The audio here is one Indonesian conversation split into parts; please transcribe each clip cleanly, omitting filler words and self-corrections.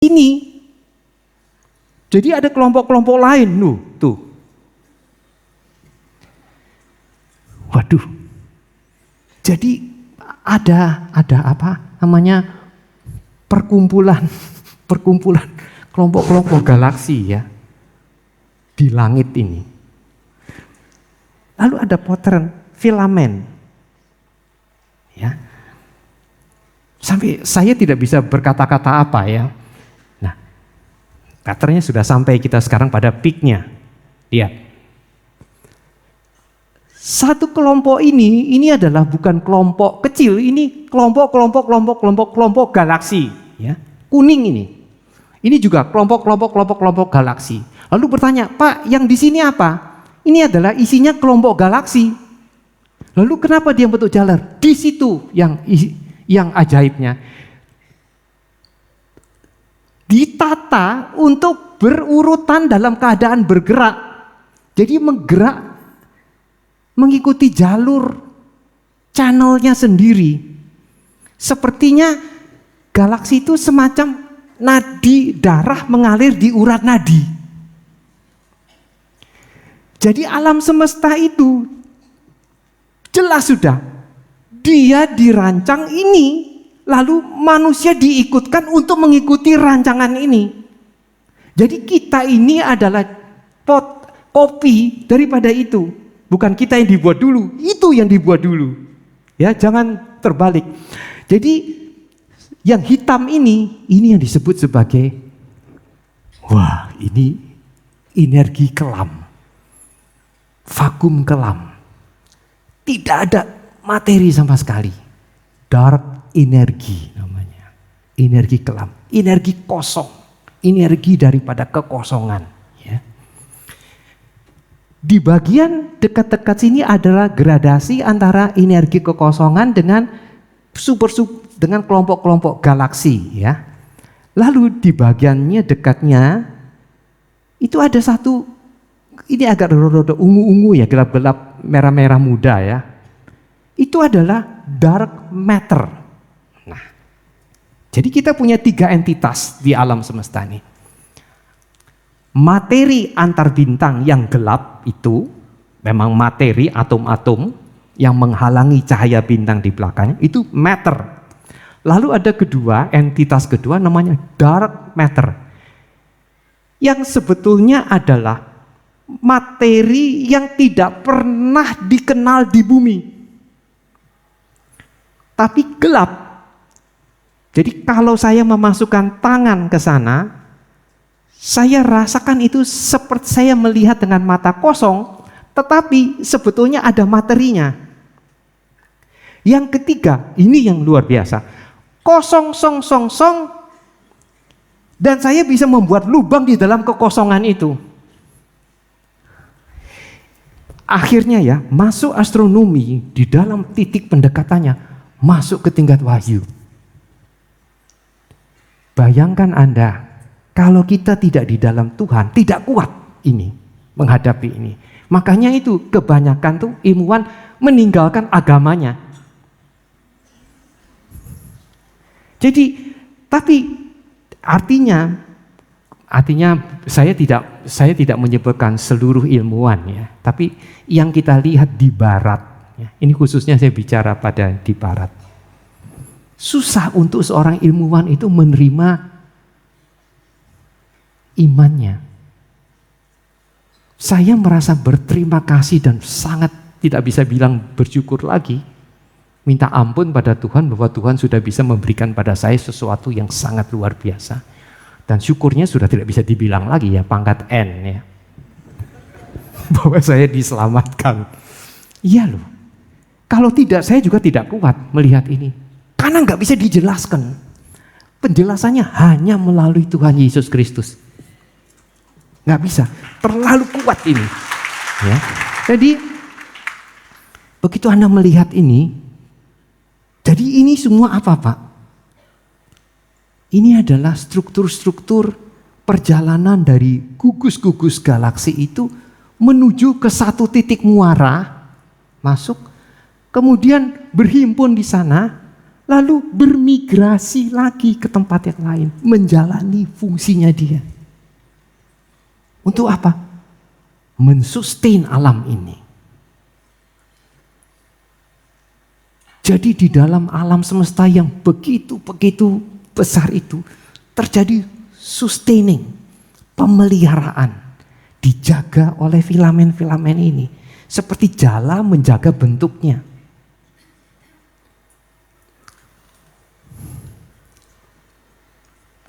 ini. Jadi ada kelompok-kelompok lain, tuh. Waduh. Jadi ada apa namanya perkumpulan kelompok-kelompok galaksi ya di langit ini. Lalu ada potren filamen, ya. Sampai saya tidak bisa berkata-kata apa ya. Nah, katernya sudah sampai kita sekarang pada peaknya. Lihat. Satu kelompok ini adalah bukan kelompok kecil, ini kelompok galaksi, ya. Kuning ini. Ini juga kelompok galaksi. Lalu bertanya, Pak, yang di sini apa? Ini adalah isinya kelompok galaksi. Lalu kenapa dia bentuk jalar? Di situ yang ajaibnya. Ditata untuk berurutan dalam keadaan bergerak. Jadi mengikuti jalur channelnya sendiri. Sepertinya galaksi itu semacam nadi darah mengalir di urat nadi. Jadi alam semesta itu jelas sudah dia dirancang ini, lalu manusia diikutkan untuk mengikuti rancangan ini. Jadi kita ini adalah kopi daripada itu. Bukan kita yang dibuat dulu, itu yang dibuat dulu. Ya, jangan terbalik. Jadi yang hitam ini yang disebut sebagai ini energi kelam. Vakum kelam. Tidak ada materi sama sekali. Dark energi namanya. Energi kelam, energi kosong, energi daripada kekosongan. Di bagian dekat-dekat sini adalah gradasi antara energi kekosongan dengan dengan kelompok-kelompok galaksi, ya. Lalu di bagiannya dekatnya itu ada satu, ini agak rada ungu-ungu ya, gelap-gelap merah-merah muda ya. Itu adalah dark matter. Nah, jadi kita punya 3 entitas di alam semesta ini. Materi antar bintang yang gelap itu memang materi atom-atom yang menghalangi cahaya bintang di belakangnya, itu matter. Lalu ada entitas kedua namanya dark matter, yang sebetulnya adalah materi yang tidak pernah dikenal di bumi, tapi gelap. Jadi kalau saya memasukkan tangan ke sana, saya rasakan itu seperti saya melihat dengan mata kosong, tetapi sebetulnya ada materinya. Yang ketiga, ini yang luar biasa. Kosong, song, dan saya bisa membuat lubang di dalam kekosongan itu. Akhirnya ya, masuk astronomi di dalam titik pendekatannya, masuk ke tingkat wahyu. Bayangkan Anda, kalau kita tidak di dalam Tuhan, tidak kuat ini menghadapi ini. Makanya itu kebanyakan tuh ilmuwan meninggalkan agamanya. Jadi, tapi artinya saya tidak menyebutkan seluruh ilmuwan ya, tapi yang kita lihat di barat ya, ini khususnya saya bicara pada di barat. Susah untuk seorang ilmuwan itu menerima imannya. Saya merasa berterima kasih dan sangat tidak bisa bilang bersyukur lagi. Minta ampun pada Tuhan bahwa Tuhan sudah bisa memberikan pada saya sesuatu yang sangat luar biasa. Dan syukurnya sudah tidak bisa dibilang lagi ya, pangkat N ya. Bahwa saya diselamatkan. Iya loh. Kalau tidak, saya juga tidak kuat melihat ini. Karena nggak bisa dijelaskan. Penjelasannya hanya melalui Tuhan Yesus Kristus. Nggak bisa, terlalu kuat ini. Ya. Jadi begitu Anda melihat ini, jadi ini semua apa Pak? Ini adalah struktur-struktur perjalanan dari gugus-gugus galaksi itu menuju ke satu titik muara, masuk, kemudian berhimpun di sana, lalu bermigrasi lagi ke tempat yang lain, menjalani fungsinya dia. Untuk apa? Mensustain alam ini. Jadi di dalam alam semesta yang begitu besar itu terjadi sustaining, pemeliharaan, dijaga oleh filamen-filamen ini. Seperti jala menjaga bentuknya.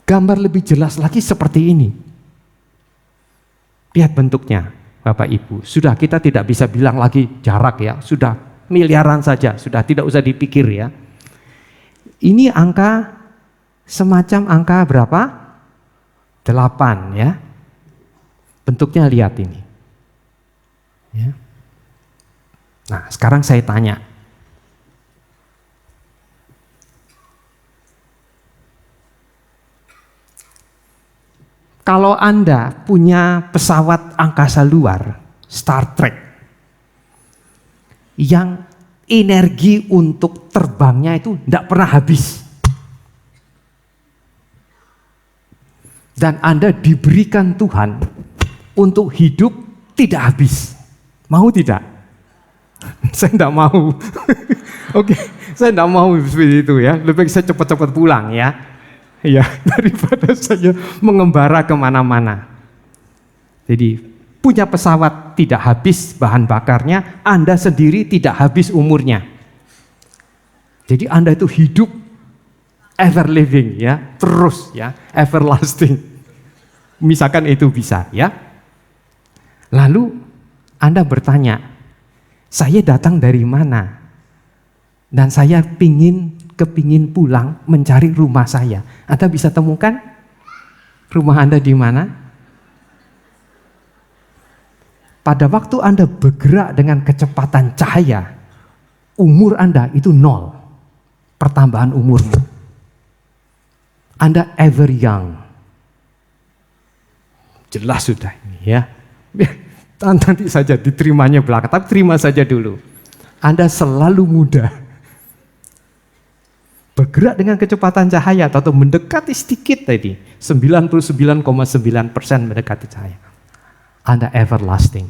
Gambar lebih jelas lagi seperti ini. Lihat bentuknya, Bapak Ibu. Sudah kita tidak bisa bilang lagi jarak ya, sudah miliaran saja, sudah tidak usah dipikir ya. Ini angka semacam angka berapa? 8 ya. Bentuknya lihat ini. Ya. Nah, sekarang saya tanya. Kalau Anda punya pesawat angkasa luar, Star Trek, yang energi untuk terbangnya itu tidak pernah habis. Dan Anda diberikan Tuhan untuk hidup tidak habis. Mau tidak? Saya tidak mau. Oke, saya tidak mau seperti itu ya. Lebih baik saya cepat-cepat pulang ya. Ya, daripada saya mengembara kemana-mana. Jadi punya pesawat tidak habis bahan bakarnya, Anda sendiri tidak habis umurnya. Jadi Anda itu hidup ever living ya, terus ya, everlasting. Misalkan itu bisa ya. Lalu Anda bertanya, saya datang dari mana? Dan saya kepingin pulang mencari rumah saya. Anda bisa temukan rumah Anda di mana? Pada waktu Anda bergerak dengan kecepatan cahaya, umur Anda itu 0. Pertambahan umurmu. Anda ever young. Jelas sudah ini ya. Nanti saja diterimanya belakang, tapi terima saja dulu. Anda selalu muda. Bergerak dengan kecepatan cahaya atau mendekati sedikit tadi, 99,9% mendekati cahaya. Anda everlasting.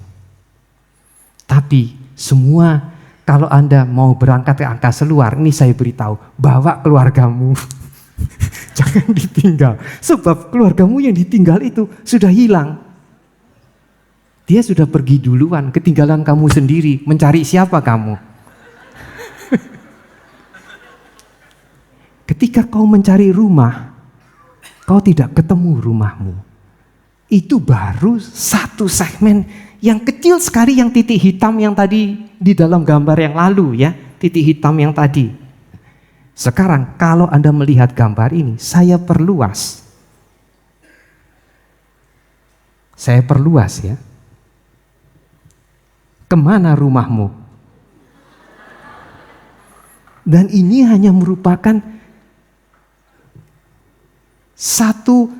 Tapi semua kalau Anda mau berangkat ke angkasa luar, ini saya beritahu, bawa keluargamu. Jangan ditinggal. Sebab keluargamu yang ditinggal itu sudah hilang. Dia sudah pergi duluan, ketinggalan kamu sendiri. Mencari siapa kamu? Ketika kau mencari rumah, kau tidak ketemu rumahmu. Itu baru satu segmen yang kecil sekali, yang titik hitam yang tadi di dalam gambar yang lalu ya, titik hitam yang tadi. Sekarang kalau Anda melihat gambar ini, saya perluas. Saya perluas ya. Kemana rumahmu? Dan ini hanya merupakan 10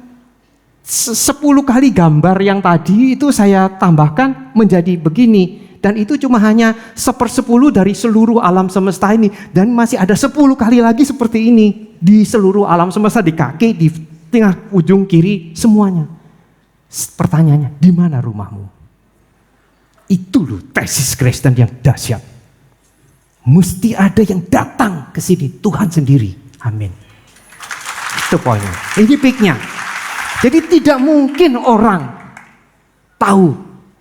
kali gambar yang tadi itu saya tambahkan menjadi begini. Dan itu cuma hanya 1/10 dari seluruh alam semesta ini. Dan masih ada 10 kali lagi seperti ini di seluruh alam semesta, di kaki, di tengah ujung kiri, semuanya. Pertanyaannya, di mana rumahmu? Itu loh tesis Kristen yang dahsyat. Mesti ada yang datang ke sini, Tuhan sendiri. Amin. Itu poinnya. Ini peaknya. Jadi tidak mungkin orang tahu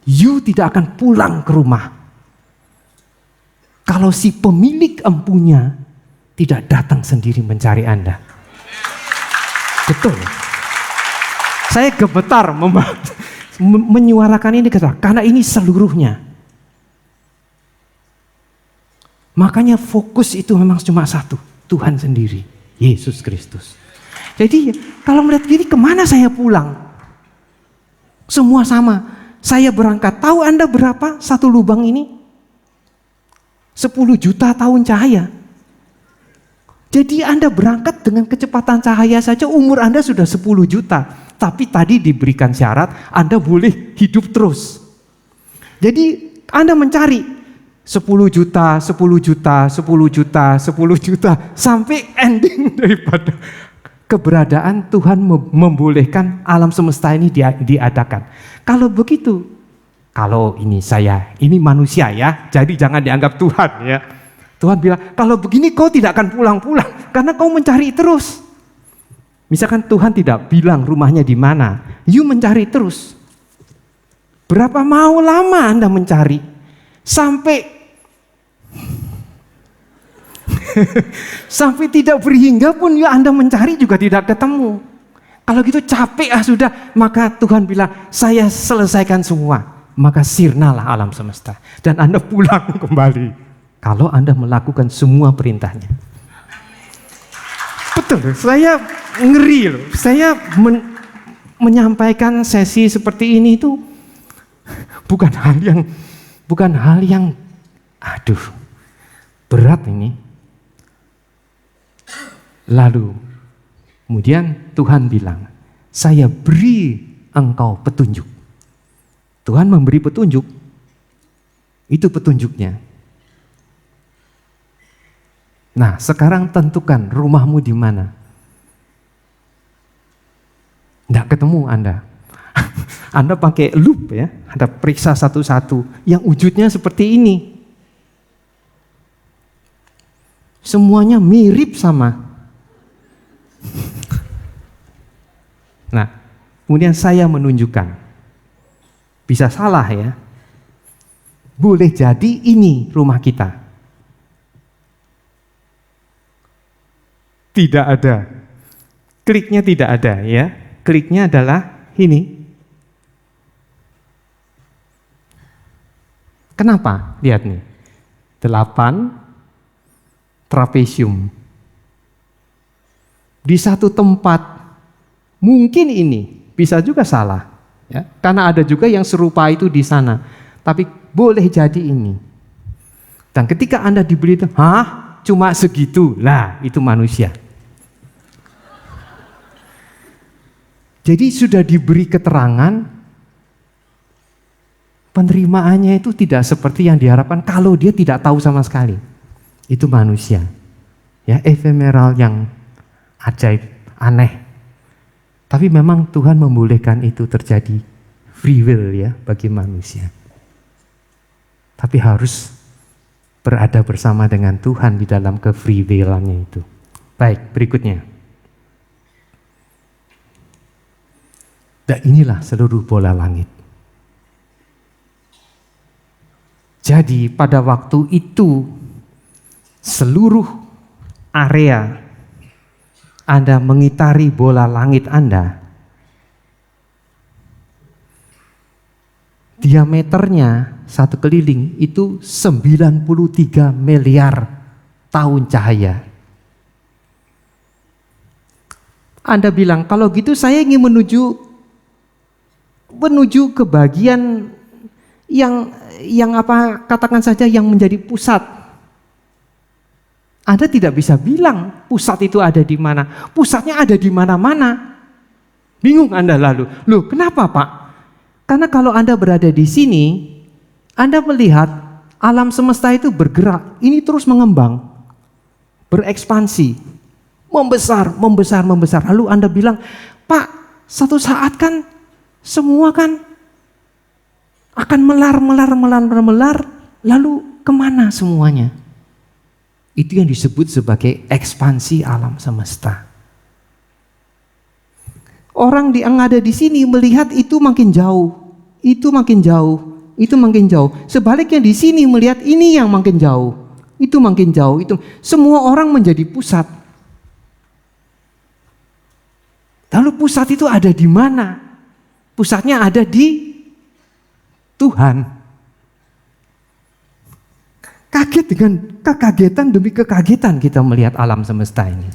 you tidak akan pulang ke rumah kalau si pemilik empunya tidak datang sendiri mencari Anda. Betul. Saya gemetar menyuarakan ini karena ini seluruhnya. Makanya fokus itu memang cuma satu, Tuhan sendiri, Yesus Kristus. Jadi kalau melihat gini, kemana saya pulang? Semua sama. Saya berangkat. Tahu Anda berapa satu lubang ini? 10 juta tahun cahaya. Jadi Anda berangkat dengan kecepatan cahaya saja, umur Anda sudah 10 juta. Tapi tadi diberikan syarat, Anda boleh hidup terus. Jadi Anda mencari 10 juta, 10 juta, 10 juta, 10 juta, sampai ending daripada keberadaan Tuhan membolehkan alam semesta ini diadakan. Kalau begitu, kalau ini manusia ya, jadi jangan dianggap Tuhan ya. Tuhan bilang, kalau begini kau tidak akan pulang-pulang, karena kau mencari terus. Misalkan Tuhan tidak bilang rumahnya di mana, you mencari terus. Berapa mau lama Anda mencari? Sampai tidak berhingga pun ya Anda mencari juga tidak ketemu. Kalau gitu capek sudah, maka Tuhan bilang, saya selesaikan semua. Maka sirnalah alam semesta dan Anda pulang kembali kalau Anda melakukan semua perintahnya. Betul, saya ngeri loh. Saya menyampaikan sesi seperti ini itu bukan hal yang berat ini. Lalu kemudian Tuhan bilang, saya beri engkau petunjuk. Tuhan memberi petunjuk, itu petunjuknya. Nah, sekarang tentukan rumahmu di mana. Tidak ketemu Anda. Anda pakai loop ya, Anda periksa satu-satu, yang wujudnya seperti ini. Semuanya mirip sama. Nah, kemudian saya menunjukkan, bisa salah ya, boleh jadi ini rumah kita. Tidak ada, kliknya tidak ada ya, kliknya adalah ini. Kenapa? Lihat nih, 8 trapesium. Di satu tempat, mungkin ini bisa juga salah, ya, karena ada juga yang serupa itu di sana. Tapi boleh jadi ini. Dan ketika Anda diberi itu, cuma segitu, lah itu manusia. Jadi sudah diberi keterangan, penerimaannya itu tidak seperti yang diharapkan kalau dia tidak tahu sama sekali. Itu manusia, ya, ephemeral yang ajaib, aneh. Tapi memang Tuhan membolehkan itu terjadi, free will ya bagi manusia. Tapi harus berada bersama dengan Tuhan di dalam ke-free will-annya itu. Baik, berikutnya. Dan inilah seluruh bola langit. Jadi pada waktu itu seluruh area Anda mengitari bola langit Anda, diameternya satu keliling itu 93 miliar tahun cahaya. Anda bilang, kalau gitu saya ingin menuju ke bagian yang katakan saja yang menjadi pusat. Anda tidak bisa bilang pusat itu ada di mana. Pusatnya ada di mana-mana. Bingung Anda lalu. Loh, kenapa Pak? Karena kalau Anda berada di sini, Anda melihat alam semesta itu bergerak. Ini terus mengembang, berekspansi, membesar. Lalu Anda bilang, Pak, satu saat kan semua kan akan melar, lalu kemana semuanya? Itu yang disebut sebagai ekspansi alam semesta. Orang yang ada di sini melihat itu makin jauh, itu makin jauh. Sebaliknya di sini melihat ini yang makin jauh, itu makin jauh. Itu semua orang menjadi pusat. Lalu pusat itu ada di mana? Pusatnya ada di Tuhan. Kaget dengan kekagetan demi kekagetan kita melihat alam semesta ini.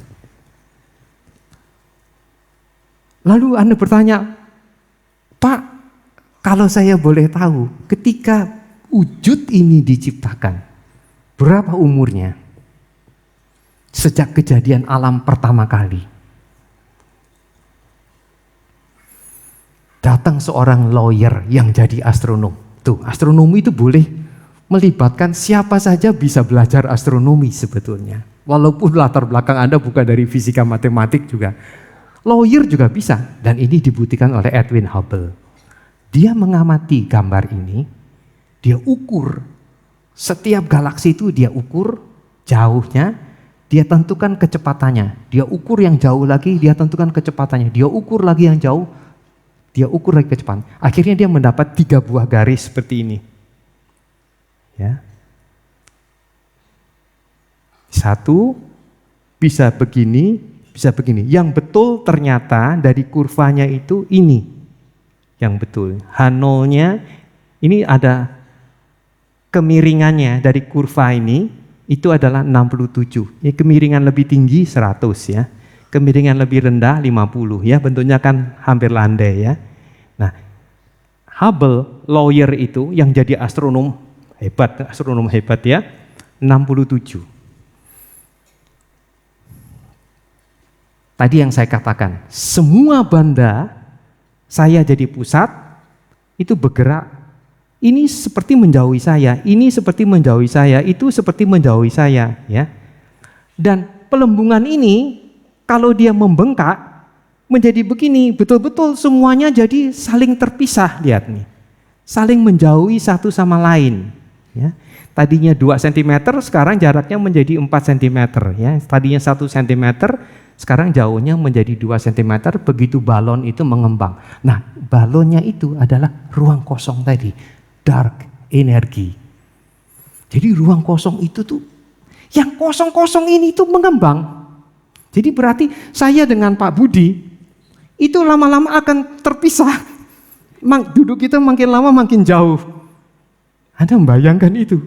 Lalu Anda bertanya, Pak, kalau saya boleh tahu, ketika wujud ini diciptakan, berapa umurnya? Sejak kejadian alam pertama kali. Datang seorang lawyer yang jadi astronom. Tuh, astronomi itu boleh melibatkan siapa saja bisa belajar astronomi sebetulnya. Walaupun latar belakang Anda bukan dari fisika matematik juga. Lawyer juga bisa, dan ini dibuktikan oleh Edwin Hubble. Dia mengamati gambar ini, dia ukur setiap galaksi itu, dia ukur jauhnya, dia tentukan kecepatannya, dia ukur yang jauh lagi, dia tentukan kecepatannya, dia ukur lagi yang jauh, dia ukur lagi kecepatan. Akhirnya dia mendapat 3 buah garis seperti ini. Ya. Satu bisa begini, bisa begini. Yang betul ternyata dari kurvanya itu ini. Yang betul. H0-nya ini ada kemiringannya dari kurva ini itu adalah 67. Ini kemiringan lebih tinggi 100 ya. Kemiringan lebih rendah 50 ya. Bentuknya kan hampir landai ya. Nah, Hubble lawyer itu yang jadi astronom hebat ya, 67. Tadi yang saya katakan, semua benda saya jadi pusat, itu bergerak, ini seperti menjauhi saya, ini seperti menjauhi saya, itu seperti menjauhi saya. Ya. Dan pelembungan ini, kalau dia membengkak, menjadi begini, betul-betul semuanya jadi saling terpisah, lihat nih. Saling menjauhi satu sama lain. Ya. Tadinya 2 cm, sekarang jaraknya menjadi 4 cm. Ya. Tadinya 1 cm, sekarang jauhnya menjadi 2 cm, begitu balon itu mengembang. Nah, balonnya itu adalah ruang kosong tadi, dark energy. Jadi ruang kosong itu tuh, yang kosong-kosong ini tuh mengembang. Jadi berarti saya dengan Pak Budi, itu lama-lama akan terpisah. Duduk kita makin lama makin jauh. Anda membayangkan itu?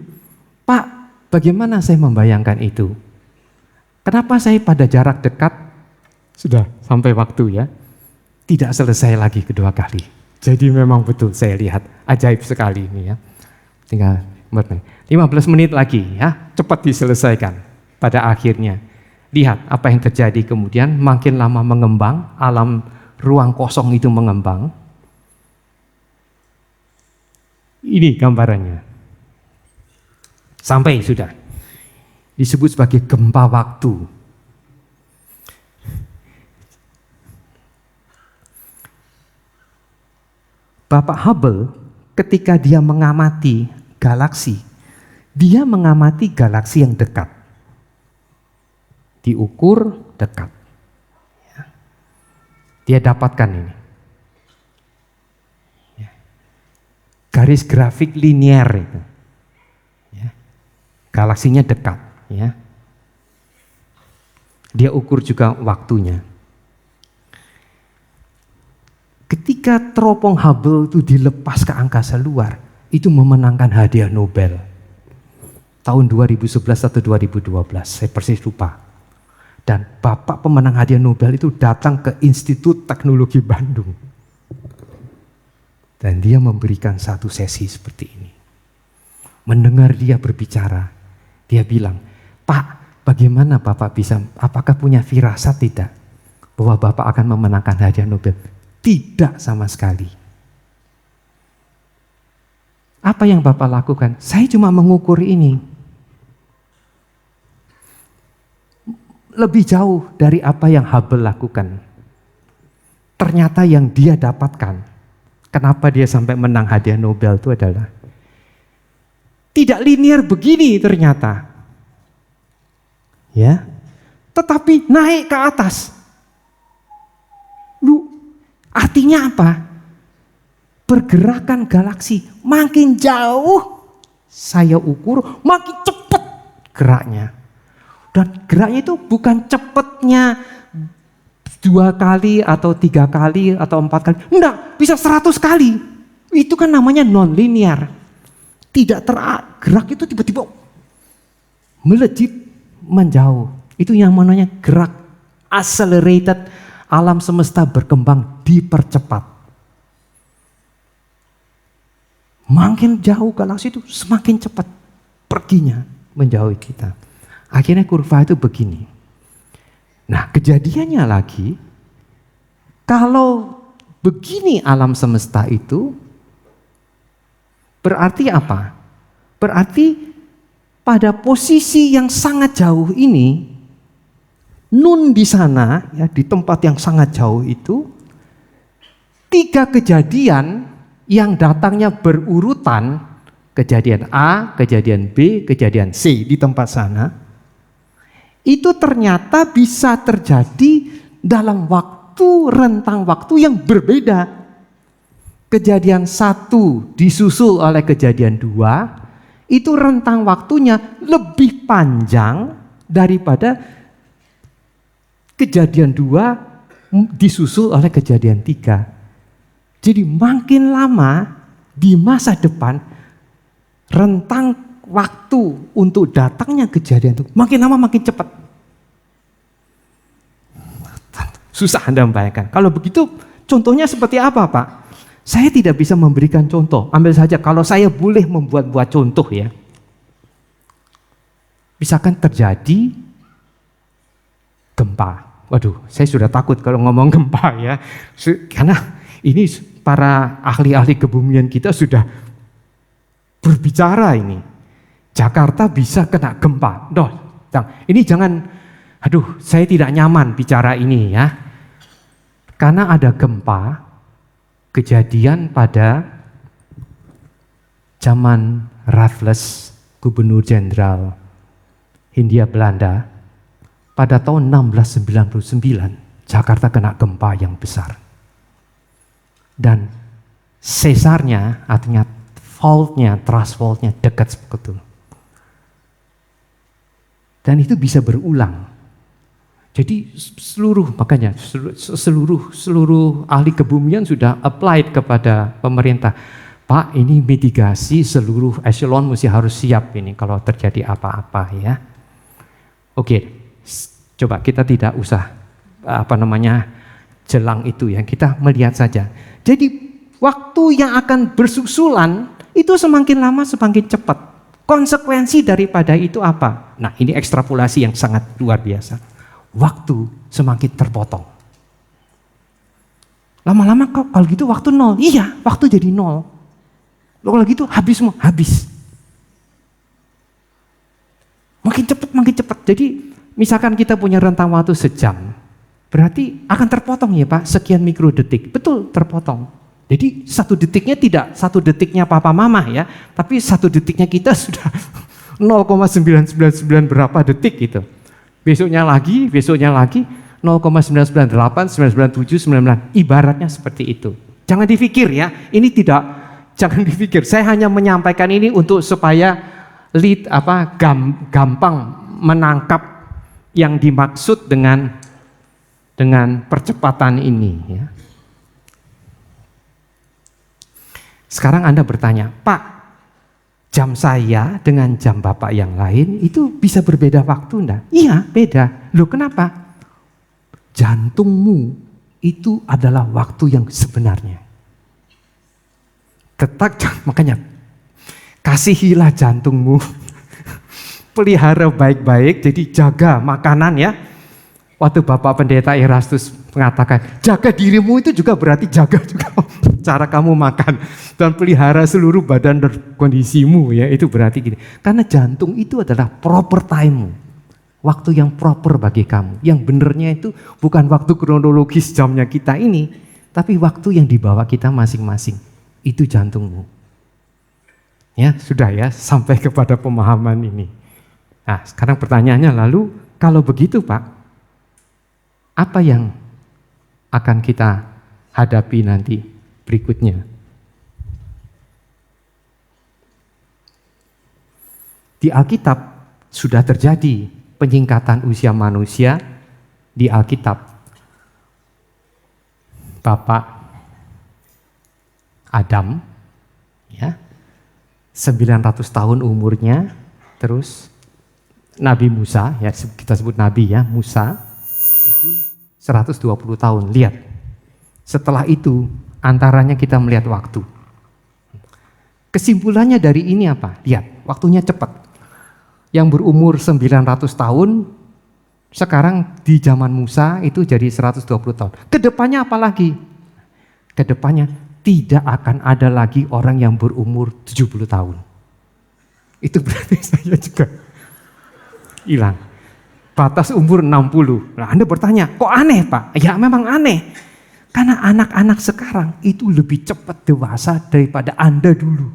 Pak, bagaimana saya membayangkan itu? Kenapa saya pada jarak dekat sudah sampai waktu ya, tidak selesai lagi kedua kali. Jadi memang betul saya lihat ajaib sekali ini ya. Tinggal 15 menit lagi ya, cepat diselesaikan. Pada akhirnya lihat apa yang terjadi kemudian, makin lama mengembang, alam ruang kosong itu mengembang. Ini gambarannya. Sampai sudah. Disebut sebagai gempa waktu. Bapak Hubble ketika dia mengamati galaksi, dia mengamati galaksi yang dekat. Diukur dekat. Dia dapatkan ini. Garis grafik linear itu. Galaksinya dekat. Ya. Dia ukur juga waktunya. Ketika teropong Hubble itu dilepas ke angkasa luar, itu memenangkan hadiah Nobel. Tahun 2011 atau 2012, saya persis lupa. Dan bapak pemenang hadiah Nobel itu datang ke Institut Teknologi Bandung. Dan dia memberikan satu sesi seperti ini. Mendengar dia berbicara, dia bilang, Pak, bagaimana Bapak bisa, apakah punya firasat tidak bahwa Bapak akan memenangkan hadiah Nobel? Tidak sama sekali. Apa yang Bapak lakukan? Saya cuma mengukur ini. Lebih jauh dari apa yang Hubble lakukan. Ternyata yang dia dapatkan, kenapa dia sampai menang hadiah Nobel itu adalah tidak linear begini ternyata. Ya, tetapi naik ke atas. Artinya apa? Pergerakan galaksi makin jauh saya ukur, makin cepat geraknya. Dan geraknya itu bukan cepatnya 2 kali atau 3 kali atau 4 kali. Enggak, bisa 100 kali. Itu kan namanya non-linear. Tidak gerak itu tiba-tiba melejit menjauh. Itu yang namanya gerak accelerated, alam semesta berkembang dipercepat. Makin jauh galaksi itu semakin cepat perginya menjauhi kita. Akhirnya kurva itu begini. Nah, kejadiannya lagi, kalau begini alam semesta itu, berarti apa? Berarti pada posisi yang sangat jauh ini, Nun di sana, ya, di tempat yang sangat jauh itu, 3 kejadian yang datangnya berurutan, kejadian A, kejadian B, kejadian C di tempat sana, itu ternyata bisa terjadi dalam rentang waktu yang berbeda. Kejadian 1 disusul oleh kejadian 2, itu rentang waktunya lebih panjang daripada kejadian 2 disusul oleh kejadian 3. Jadi makin lama di masa depan, rentang waktu untuk datangnya kejadian itu makin lama makin cepat. Susah Anda membayangkan. Kalau begitu contohnya seperti apa, Pak? Saya tidak bisa memberikan contoh. Ambil saja kalau saya boleh membuat contoh ya. Misalkan terjadi gempa. Waduh, saya sudah takut kalau ngomong gempa ya. Karena ini para ahli-ahli kebumian kita sudah berbicara ini. Jakarta bisa kena gempa. Ini jangan, saya tidak nyaman bicara ini ya. Karena ada gempa, kejadian pada zaman Raffles, Gubernur Jenderal Hindia Belanda, pada tahun 1699 Jakarta kena gempa yang besar. Dan sesarnya, artinya faultnya, trust faultnya dekat seperti itu. Dan itu bisa berulang. Jadi makanya seluruh ahli kebumian sudah applied kepada pemerintah. Pak, ini mitigasi seluruh eselon mesti harus siap ini kalau terjadi apa-apa ya. Oke, coba kita tidak usah jelang itu ya, kita melihat saja. Jadi waktu yang akan bersusulan itu semakin lama semakin cepat. Konsekuensi daripada itu apa? Nah, ini ekstrapolasi yang sangat luar biasa. Waktu semakin terpotong. Lama-lama kalau gitu waktu 0. Iya, waktu jadi 0. Kalau gitu habis semua, habis. Makin cepat. Jadi misalkan kita punya rentang waktu sejam, berarti akan terpotong ya Pak, sekian mikrodetik. Betul, terpotong. Jadi 1 detiknya tidak 1 detiknya papa mama ya, tapi 1 detiknya kita sudah 0,999 berapa detik gitu. Besoknya lagi 0,998, 997, 99. Ibaratnya seperti itu. Jangan dipikir ya, jangan dipikir. Saya hanya menyampaikan ini untuk supaya gampang menangkap yang dimaksud dengan percepatan ini ya. Sekarang Anda bertanya, Pak, jam saya dengan jam Bapak yang lain itu bisa berbeda waktu enggak? Iya, beda. Loh kenapa? Jantungmu itu adalah waktu yang sebenarnya. Makanya kasihilah jantungmu. Pelihara baik-baik, jadi jaga makanan ya. Waktu Bapak Pendeta Erastus mengatakan, jaga dirimu itu juga berarti jaga juga cara kamu makan. Dan pelihara seluruh badan dan kondisimu ya, itu berarti gini. Karena jantung itu adalah proper time-mu. Waktu yang proper bagi kamu. Yang benernya itu bukan waktu kronologis jamnya kita ini, tapi waktu yang dibawa kita masing-masing. Itu jantungmu. Ya, sudah ya, sampai kepada pemahaman ini. Nah, sekarang pertanyaannya lalu, kalau begitu Pak, apa yang akan kita hadapi nanti berikutnya? Di Alkitab sudah terjadi penyingkatan usia manusia di Alkitab. Bapak Adam ya 900 tahun umurnya, terus Nabi Musa ya, kita sebut Nabi ya, Musa itu 120 tahun. Lihat, setelah itu antaranya kita melihat waktu. Kesimpulannya dari ini apa? Lihat, waktunya cepat. Yang berumur 900 tahun, sekarang di zaman Musa itu jadi 120 tahun. Kedepannya apa lagi? Kedepannya tidak akan ada lagi orang yang berumur 70 tahun. itu berarti saya juga hilang. Batas umur 60. Nah, Anda bertanya, kok aneh Pak? Ya memang aneh. Karena anak-anak sekarang itu lebih cepat dewasa daripada Anda dulu.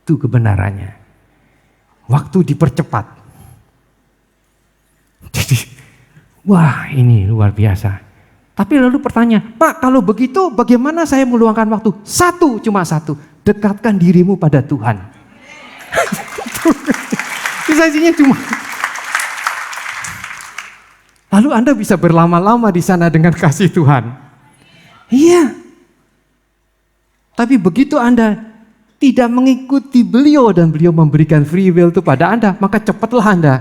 Itu kebenarannya. Waktu dipercepat. Jadi, wah ini luar biasa. Tapi lalu pertanyaan, Pak kalau begitu bagaimana saya meluangkan waktu? Cuma satu. Dekatkan dirimu pada Tuhan. Sisanya cuma. Lalu Anda bisa berlama-lama di sana dengan kasih Tuhan. Iya. Tapi begitu Anda tidak mengikuti beliau dan beliau memberikan free will itu pada Anda, maka cepatlah Anda.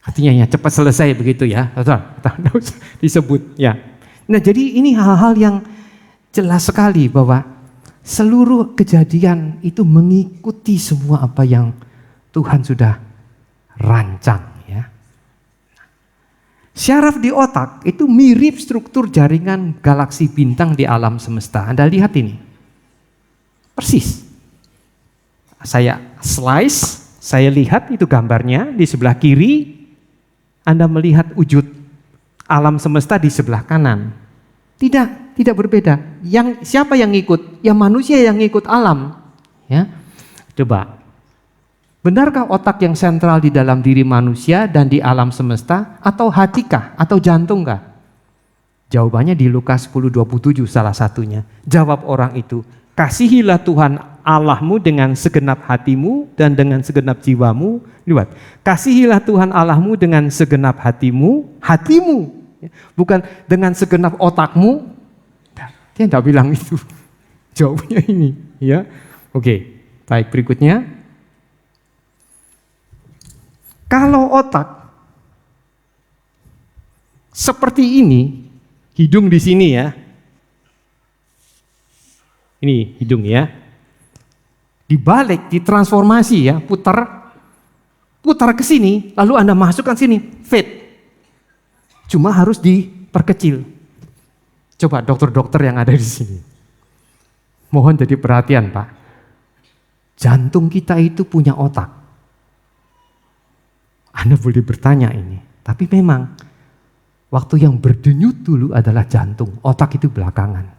Artinya ya cepat selesai begitu ya. Tidak usah disebut ya. Nah jadi ini hal-hal yang jelas sekali bahwa seluruh kejadian itu mengikuti semua apa yang Tuhan sudah rancang. Syaraf di otak itu mirip struktur jaringan galaksi bintang di alam semesta. Anda lihat ini. Persis. Saya slice, saya lihat itu gambarnya di sebelah kiri. Anda melihat wujud alam semesta di sebelah kanan. Tidak berbeda. Siapa yang ngikut? Ya manusia yang ngikut alam. Ya. Coba. Benarkah otak yang sentral di dalam diri manusia dan di alam semesta atau hatikah atau jantungkah? Jawabannya di Lukas 10:27 salah satunya. Jawab orang itu, kasihilah Tuhan Allahmu dengan segenap hatimu dan dengan segenap jiwamu. Lihat, kasihilah Tuhan Allahmu dengan segenap hatimu. Bukan dengan segenap otakmu. Dia tidak bilang itu. Jawabnya ini. Ya, oke. Baik, berikutnya. Kalau otak seperti ini, hidung di sini ya. Ini hidung ya. Dibalik, ditransformasi ya, putar ke sini, lalu Anda masukkan sini, fit. Cuma harus diperkecil. Coba dokter-dokter yang ada di sini. Mohon jadi perhatian, Pak. Jantung kita itu punya otak. Anda boleh bertanya ini, tapi memang waktu yang berdenyut dulu adalah jantung, otak itu belakangan.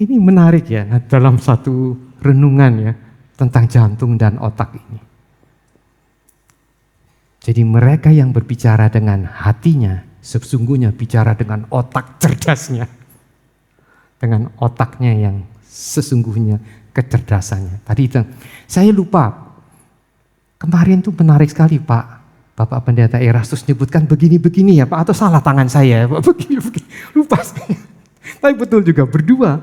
Ini menarik ya, dalam satu renungan ya, tentang jantung dan otak ini. Jadi mereka yang berbicara dengan hatinya, sesungguhnya bicara dengan otak cerdasnya. Dengan otaknya yang sesungguhnya kecerdasannya. Tadi itu, saya lupa. Kemarin tuh menarik sekali Pak. Bapak Pendeta Erastus nyebutkan begini-begini ya Pak. Atau salah tangan saya ya Pak. Begini-begini. Lupa saya. Tapi betul juga berdua.